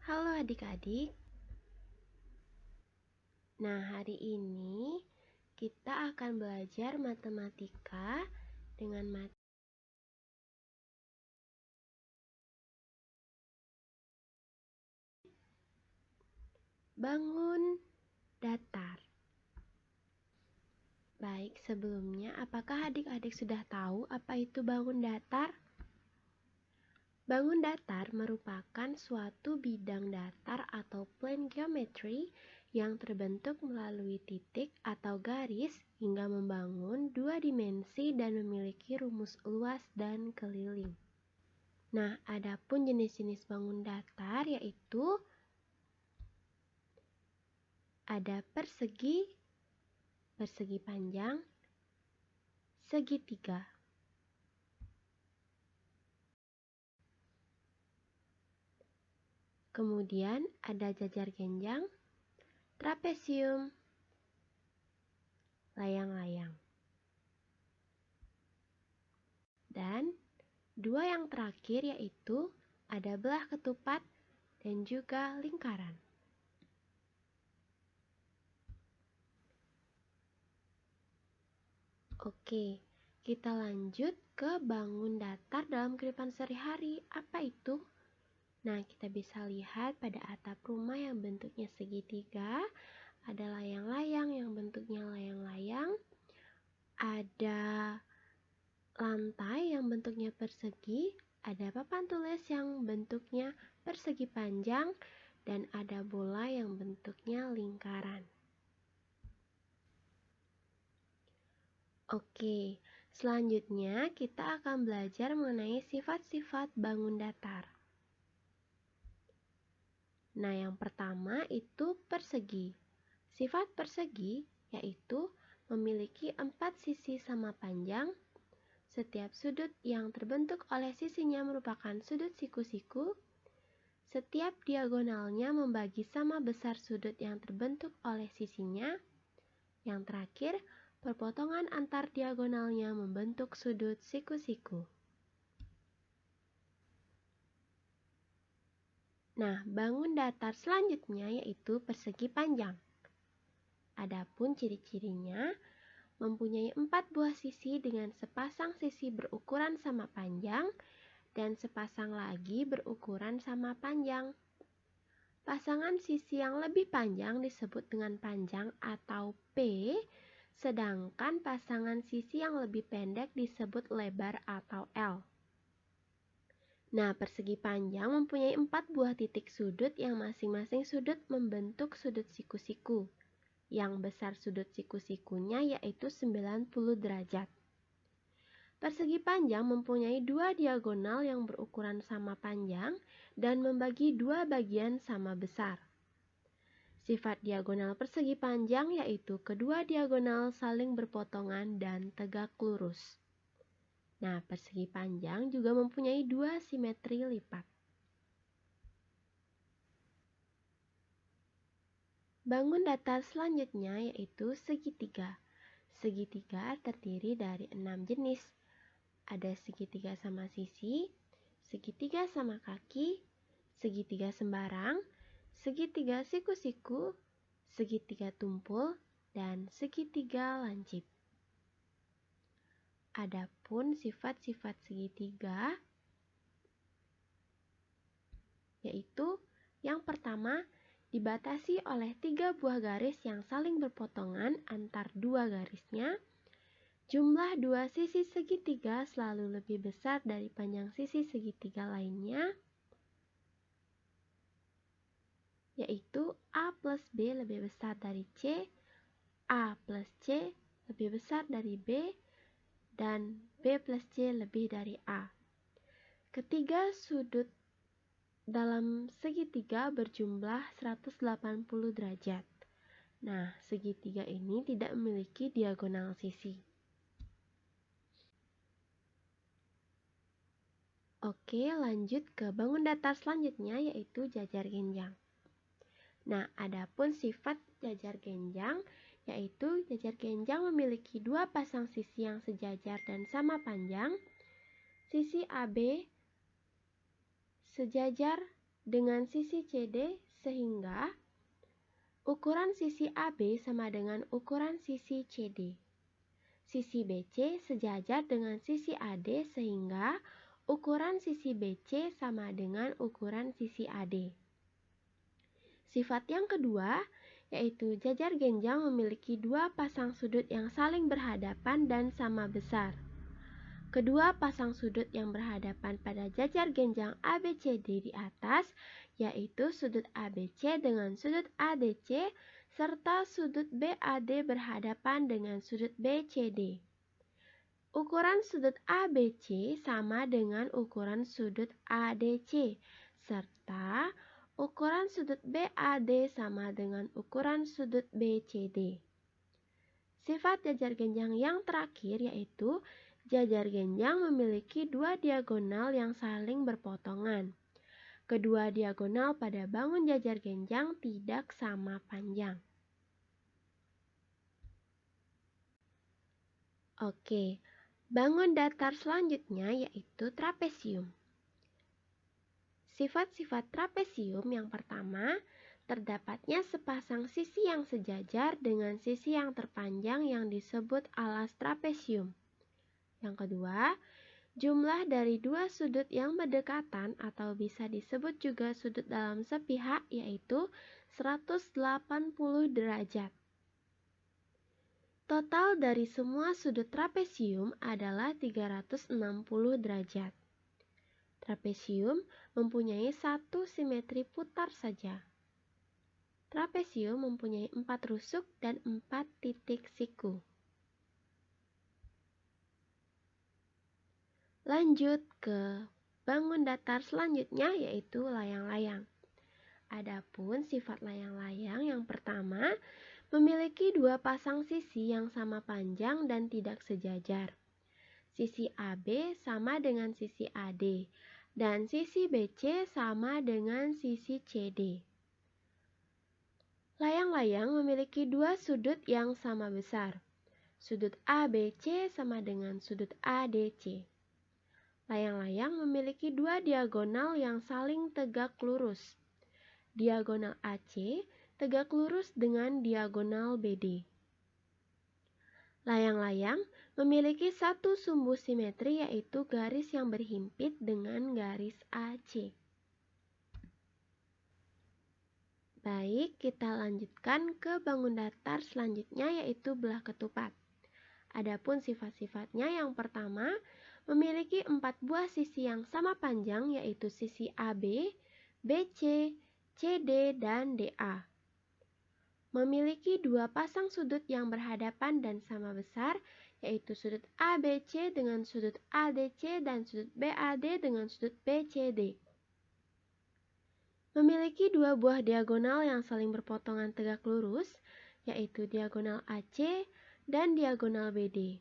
Halo adik-adik. Nah, hari ini kita akan belajar matematika dengan materi bangun datar. Baik, sebelumnya apakah adik-adik sudah tahu apa itu bangun datar? Bangun datar merupakan suatu bidang datar atau plane geometry yang terbentuk melalui titik atau garis hingga membangun dua dimensi dan memiliki rumus luas dan keliling. Nah, adapun jenis-jenis bangun datar yaitu ada persegi, persegi panjang, segitiga. Kemudian ada jajar genjang, trapesium, layang-layang. Dan dua yang terakhir yaitu ada belah ketupat dan juga lingkaran. Oke, kita lanjut ke bangun datar dalam kehidupan sehari-hari. Apa itu? Nah, kita bisa lihat pada atap rumah yang bentuknya segitiga, ada layang-layang yang bentuknya layang-layang, ada lantai yang bentuknya persegi, ada papan tulis yang bentuknya persegi panjang, dan ada bola yang bentuknya lingkaran. Oke, selanjutnya kita akan belajar mengenai sifat-sifat bangun datar. Nah, yang pertama itu persegi. Sifat persegi yaitu memiliki 4 sisi sama panjang. Setiap sudut yang terbentuk oleh sisinya merupakan sudut siku-siku. Setiap diagonalnya membagi sama besar sudut yang terbentuk oleh sisinya. Yang terakhir, perpotongan antar diagonalnya membentuk sudut siku-siku. Nah, bangun datar selanjutnya yaitu persegi panjang. Adapun ciri-cirinya, mempunyai 4 buah sisi dengan sepasang sisi berukuran sama panjang dan sepasang lagi berukuran sama panjang. Pasangan sisi yang lebih panjang disebut dengan panjang atau P, sedangkan pasangan sisi yang lebih pendek disebut lebar atau L. Nah, persegi panjang mempunyai 4 buah titik sudut yang masing-masing sudut membentuk sudut siku-siku. Yang besar sudut siku-sikunya yaitu 90 derajat. Persegi panjang mempunyai 2 diagonal yang berukuran sama panjang dan membagi 2 bagian sama besar. Sifat diagonal persegi panjang yaitu kedua diagonal saling berpotongan dan tegak lurus. Nah, persegi panjang juga mempunyai 2 simetri lipat. Bangun datar selanjutnya yaitu segitiga. Segitiga terdiri dari 6 jenis. Ada segitiga sama sisi, segitiga sama kaki, segitiga sembarang, segitiga siku-siku, segitiga tumpul, dan segitiga lancip. Adapun sifat-sifat segitiga yaitu yang pertama, dibatasi oleh 3 buah garis yang saling berpotongan antar 2 garisnya. Jumlah 2 sisi segitiga selalu lebih besar dari panjang sisi segitiga lainnya, yaitu A plus B lebih besar dari C, A plus C lebih besar dari B, dan B plus C lebih dari A. Ketiga sudut dalam segitiga berjumlah 180 derajat. Nah, segitiga ini tidak memiliki diagonal sisi. Oke, lanjut ke bangun datar selanjutnya yaitu jajar genjang. Nah, adapun sifat jajar genjang yaitu jajar genjang memiliki 2 pasang sisi yang sejajar dan sama panjang. Sisi AB sejajar dengan sisi CD sehingga ukuran sisi AB sama dengan ukuran sisi CD. Sisi BC sejajar dengan sisi AD sehingga ukuran sisi BC sama dengan ukuran sisi AD. Sifat yang kedua, yaitu jajar genjang memiliki dua pasang sudut yang saling berhadapan dan sama besar. Kedua pasang sudut yang berhadapan pada jajar genjang ABCD di atas, yaitu sudut ABC dengan sudut ADC, serta sudut BAD berhadapan dengan sudut BCD. Ukuran sudut ABC sama dengan ukuran sudut ADC, serta ukuran sudut BAD sama dengan ukuran sudut BCD. Sifat jajar genjang yang terakhir yaitu jajar genjang memiliki dua diagonal yang saling berpotongan. Kedua diagonal pada bangun jajar genjang tidak sama panjang. Oke, bangun datar selanjutnya yaitu trapesium. Sifat-sifat trapesium yang pertama, terdapatnya sepasang sisi yang sejajar dengan sisi yang terpanjang yang disebut alas trapesium. Yang kedua, jumlah dari dua sudut yang berdekatan atau bisa disebut juga sudut dalam sepihak yaitu 180 derajat. Total dari semua sudut trapesium adalah 360 derajat. Trapesium mempunyai satu simetri putar saja. Trapesium mempunyai 4 rusuk dan 4 titik siku. Lanjut ke bangun datar selanjutnya yaitu layang-layang. Adapun sifat layang-layang yang pertama, memiliki dua pasang sisi yang sama panjang dan tidak sejajar. Sisi AB sama dengan sisi AD, dan sisi BC sama dengan sisi CD. Layang-layang memiliki dua sudut yang sama besar. Sudut ABC sama dengan sudut ADC. Layang-layang memiliki dua diagonal yang saling tegak lurus. Diagonal AC tegak lurus dengan diagonal BD. Layang-layang memiliki satu sumbu simetri yaitu garis yang berhimpit dengan garis AC. Baik, kita lanjutkan ke bangun datar selanjutnya yaitu belah ketupat. Adapun sifat-sifatnya yang pertama, memiliki 4 buah sisi yang sama panjang yaitu sisi AB, BC, CD, dan DA. Memiliki dua pasang sudut yang berhadapan dan sama besar, yaitu sudut ABC dengan sudut ADC dan sudut BAD dengan sudut BCD. Memiliki dua buah diagonal yang saling berpotongan tegak lurus, yaitu diagonal AC dan diagonal BD.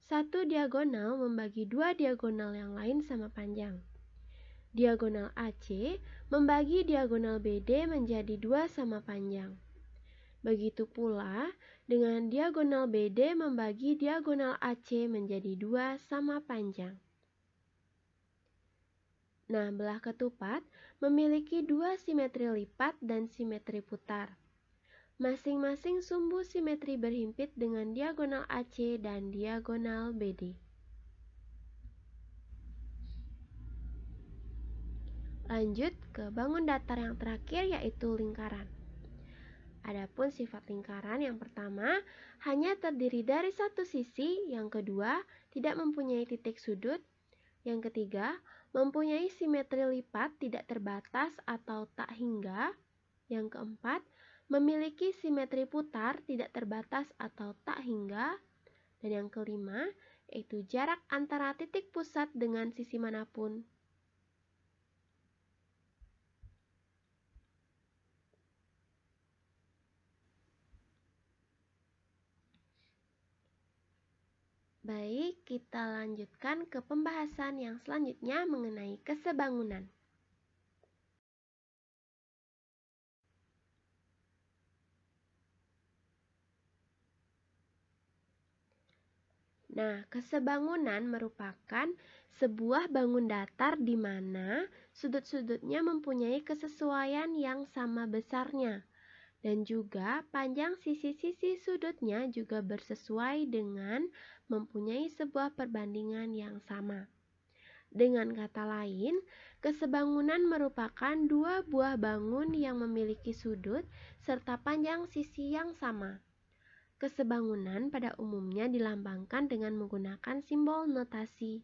Satu diagonal membagi dua diagonal yang lain sama panjang. Diagonal AC membagi diagonal BD menjadi 2 sama panjang. Begitu pula dengan diagonal BD membagi diagonal AC menjadi 2 sama panjang. Nah, belah ketupat memiliki dua simetri lipat dan simetri putar. Masing-masing sumbu simetri berhimpit dengan diagonal AC dan diagonal BD. Lanjut ke bangun datar yang terakhir yaitu lingkaran. Adapun sifat lingkaran yang pertama hanya terdiri dari satu sisi, yang kedua tidak mempunyai titik sudut, yang ketiga mempunyai simetri lipat tidak terbatas atau tak hingga, yang keempat memiliki simetri putar tidak terbatas atau tak hingga, dan yang kelima yaitu jarak antara titik pusat dengan sisi manapun. Baik, kita lanjutkan ke pembahasan yang selanjutnya mengenai kesebangunan. Nah, kesebangunan merupakan sebuah bangun datar di mana Sudut-sudutnya mempunyai kesesuaian yang sama besarnya, dan juga panjang sisi-sisi sudutnya juga bersesuai dengan mempunyai sebuah perbandingan yang sama. Dengan kata lain, kesebangunan merupakan dua buah bangun yang memiliki sudut serta panjang sisi yang sama. Kesebangunan pada umumnya dilambangkan dengan menggunakan simbol notasi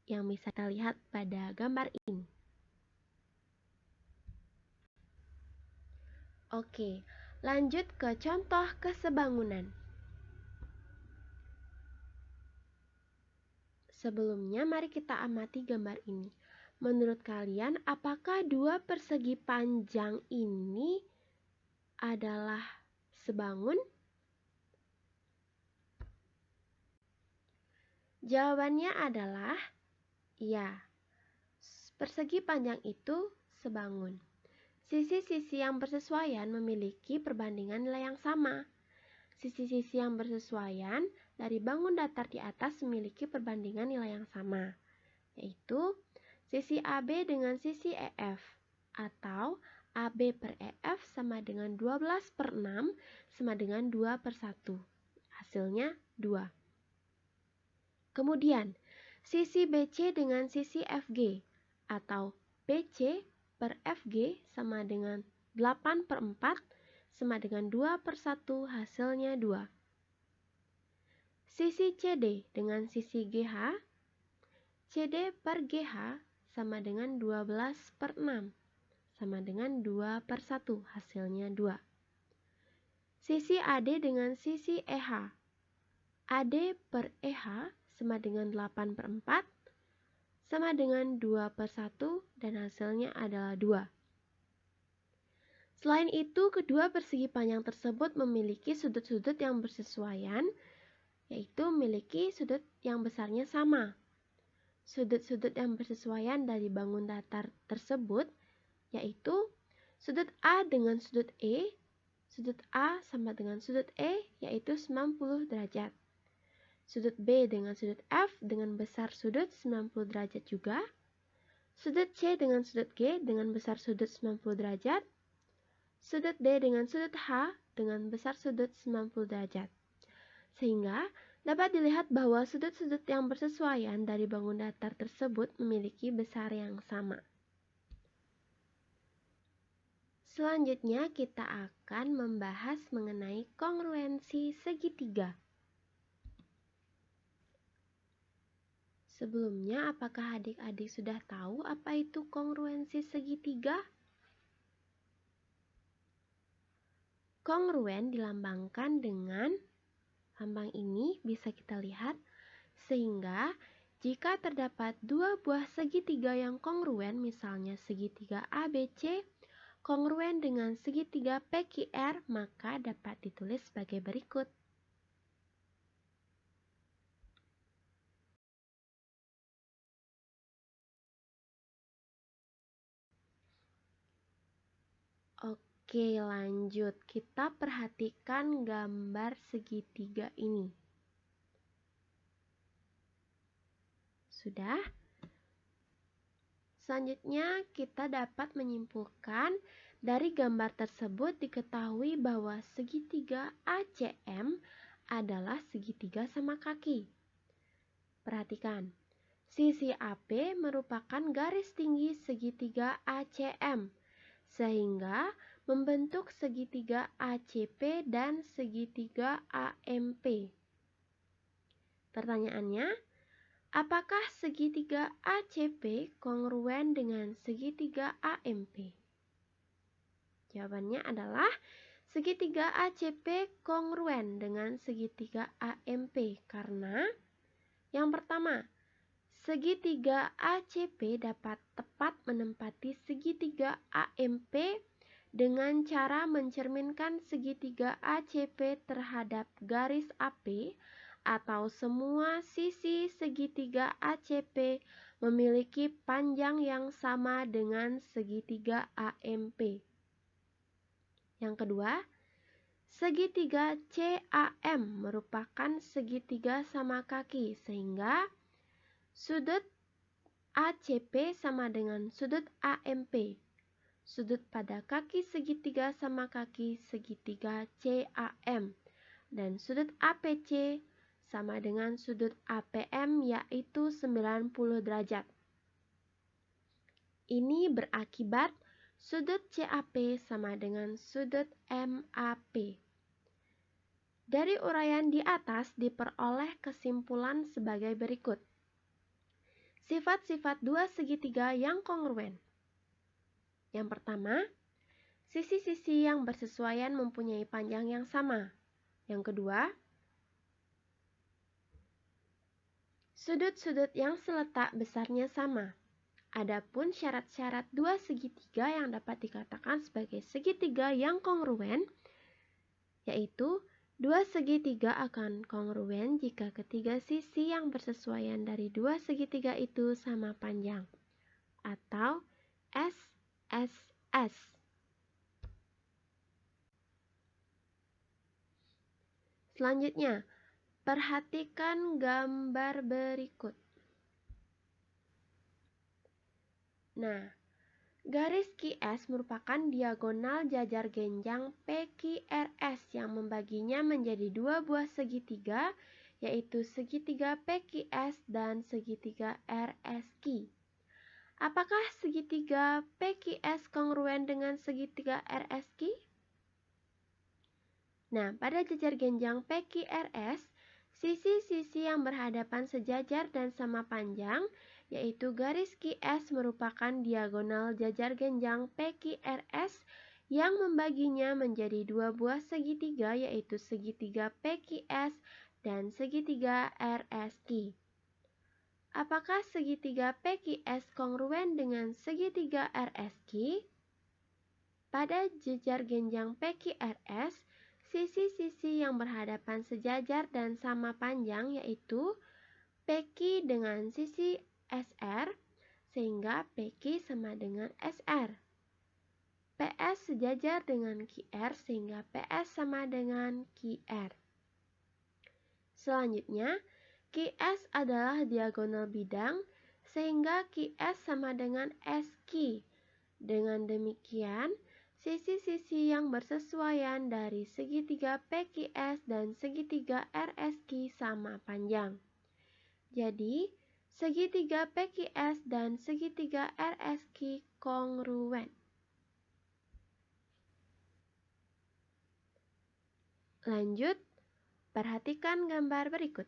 yang bisa kita lihat pada gambar ini. Oke, lanjut ke contoh kesebangunan. Sebelumnya, mari kita amati gambar ini. Menurut kalian, apakah dua persegi panjang ini adalah sebangun? Jawabannya adalah ya. Persegi panjang itu sebangun. Sisi-sisi yang bersesuaian memiliki perbandingan nilai yang sama. Sisi-sisi yang bersesuaian dari bangun datar di atas memiliki perbandingan nilai yang sama, yaitu sisi AB dengan sisi EF, atau AB per EF sama dengan 12/6 sama dengan 2/1. Hasilnya 2. Kemudian, sisi BC dengan sisi FG, atau BC per FG sama dengan 8/4 sama dengan 2/1, hasilnya 2. Sisi CD dengan sisi GH, CD per GH sama dengan 12/6 sama dengan 2/1, hasilnya 2. Sisi AD dengan sisi EH, AD per EH sama dengan 8/4 sama dengan 2/1 dan hasilnya adalah 2. Selain itu, kedua persegi panjang tersebut memiliki sudut-sudut yang bersesuaian, yaitu memiliki sudut yang besarnya sama. Sudut-sudut yang bersesuaian dari bangun datar tersebut yaitu sudut A dengan sudut E, sudut A sama dengan sudut E yaitu 90 derajat. Sudut B dengan sudut F dengan besar sudut 90 derajat juga. Sudut C dengan sudut G dengan besar sudut 90 derajat. Sudut D dengan sudut H dengan besar sudut 90 derajat. Sehingga dapat dilihat bahwa sudut-sudut yang bersesuaian dari bangun datar tersebut memiliki besar yang sama. Selanjutnya kita akan membahas mengenai kongruensi segitiga. Sebelumnya, apakah adik-adik sudah tahu apa itu kongruensi segitiga? Kongruen dilambangkan dengan lambang ini, bisa kita lihat, sehingga jika terdapat dua buah segitiga yang kongruen, misalnya segitiga ABC, kongruen dengan segitiga PQR, maka dapat ditulis sebagai berikut. Oke, lanjut. Kita perhatikan gambar segitiga ini. Sudah? Selanjutnya, kita dapat menyimpulkan dari gambar tersebut diketahui bahwa segitiga ACM adalah segitiga sama kaki. Perhatikan, sisi AP merupakan garis tinggi segitiga ACM, sehingga membentuk segitiga ACP dan segitiga AMP. Pertanyaannya, apakah segitiga ACP kongruen dengan segitiga AMP? Jawabannya adalah segitiga ACP kongruen dengan segitiga AMP karena yang pertama, segitiga ACP dapat tepat menempati segitiga AMP dengan cara mencerminkan segitiga ACP terhadap garis AP atau semua sisi segitiga ACP memiliki panjang yang sama dengan segitiga AMP. Yang kedua, segitiga CAM merupakan segitiga sama kaki sehingga sudut ACP sama dengan sudut AMP. Sudut pada kaki segitiga sama kaki segitiga CAM. Dan sudut APC sama dengan sudut APM yaitu 90 derajat. Ini berakibat sudut CAP sama dengan sudut MAP. Dari uraian di atas diperoleh kesimpulan sebagai berikut. Sifat-sifat dua segitiga yang kongruen. Yang pertama, sisi-sisi yang bersesuaian mempunyai panjang yang sama. Yang kedua, sudut-sudut yang seletak besarnya sama. Adapun syarat-syarat dua segitiga yang dapat dikatakan sebagai segitiga yang kongruen, yaitu dua segitiga akan kongruen jika ketiga sisi yang bersesuaian dari dua segitiga itu sama panjang, atau SSS. Selanjutnya, perhatikan gambar berikut. Nah, garis QS merupakan diagonal jajar genjang PQRS yang membaginya menjadi dua buah segitiga, yaitu segitiga PQS dan segitiga RSQ. Apakah segitiga PQS kongruen dengan segitiga RSQ? Nah, pada jajar genjang PQRS, sisi-sisi yang berhadapan sejajar dan sama panjang, yaitu garis QS merupakan diagonal jajar genjang PQRS yang membaginya menjadi dua buah segitiga, yaitu segitiga PQS dan segitiga RSQ. Apakah segitiga PQS kongruen dengan segitiga RSQ? Pada jajar genjang PQRS, sisi-sisi yang berhadapan sejajar dan sama panjang yaitu PQ dengan sisi SR, sehingga PQ sama dengan SR. PS sejajar dengan QR, sehingga PS sama dengan QR. Selanjutnya, QS adalah diagonal bidang, sehingga QS sama dengan SQ. Dengan demikian, sisi-sisi yang bersesuaian dari segitiga PQS dan segitiga RSQ sama panjang. Jadi, segitiga PQS dan segitiga RSQ kongruen. Lanjut, perhatikan gambar berikut.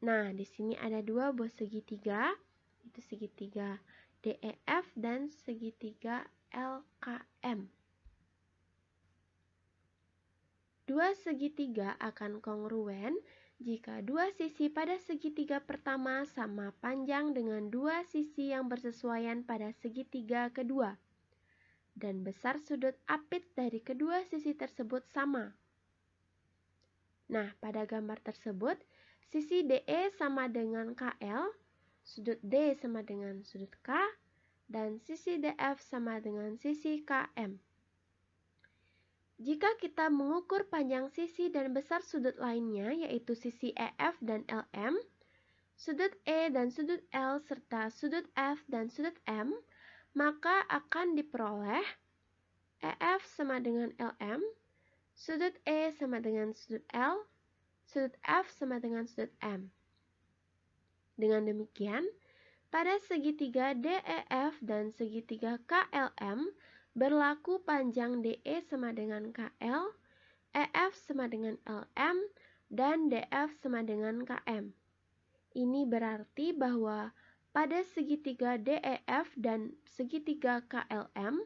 Nah, di sini ada dua buah segitiga, itu segitiga DEF dan segitiga LKM. Dua segitiga akan kongruen jika dua sisi pada segitiga pertama sama panjang dengan dua sisi yang bersesuaian pada segitiga kedua, dan besar sudut apit dari kedua sisi tersebut sama. Nah, pada gambar tersebut, sisi DE sama dengan KL, sudut D sama dengan sudut K, dan sisi DF sama dengan sisi KM. Jika kita mengukur panjang sisi dan besar sudut lainnya, yaitu sisi EF dan LM, sudut E dan sudut L, serta sudut F dan sudut M, maka akan diperoleh EF sama dengan LM, sudut E sama dengan sudut L, sudut F sama dengan sudut M. Dengan demikian, pada segitiga DEF dan segitiga KLM, berlaku panjang DE sama dengan KL, EF sama dengan LM, dan DF sama dengan KM. Ini berarti bahwa pada segitiga DEF dan segitiga KLM,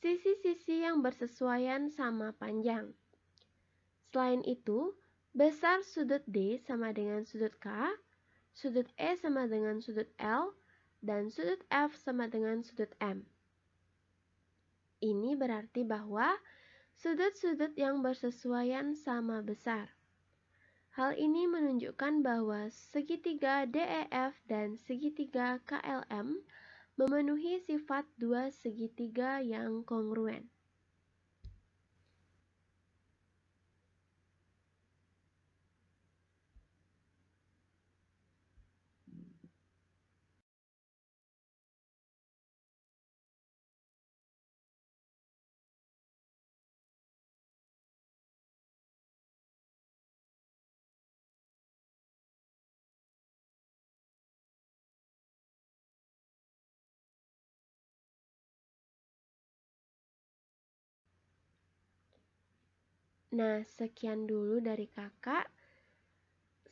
sisi-sisi yang bersesuaian sama panjang. Selain itu, besar sudut D sama dengan sudut K, sudut E sama dengan sudut L, dan sudut F sama dengan sudut M. Ini berarti bahwa sudut-sudut yang bersesuaian sama besar. Hal ini menunjukkan bahwa segitiga DEF dan segitiga KLM memenuhi sifat dua segitiga yang kongruen. Nah, sekian dulu dari kakak.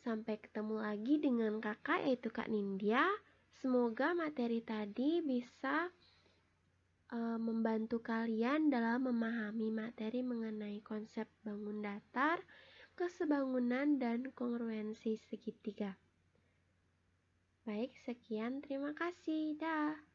Sampai ketemu lagi dengan kakak, yaitu Kak Nindya. Semoga materi tadi bisa membantu kalian dalam memahami materi mengenai konsep bangun datar, kesebangunan, dan kongruensi segitiga. Baik, sekian. Terima kasih. Dah.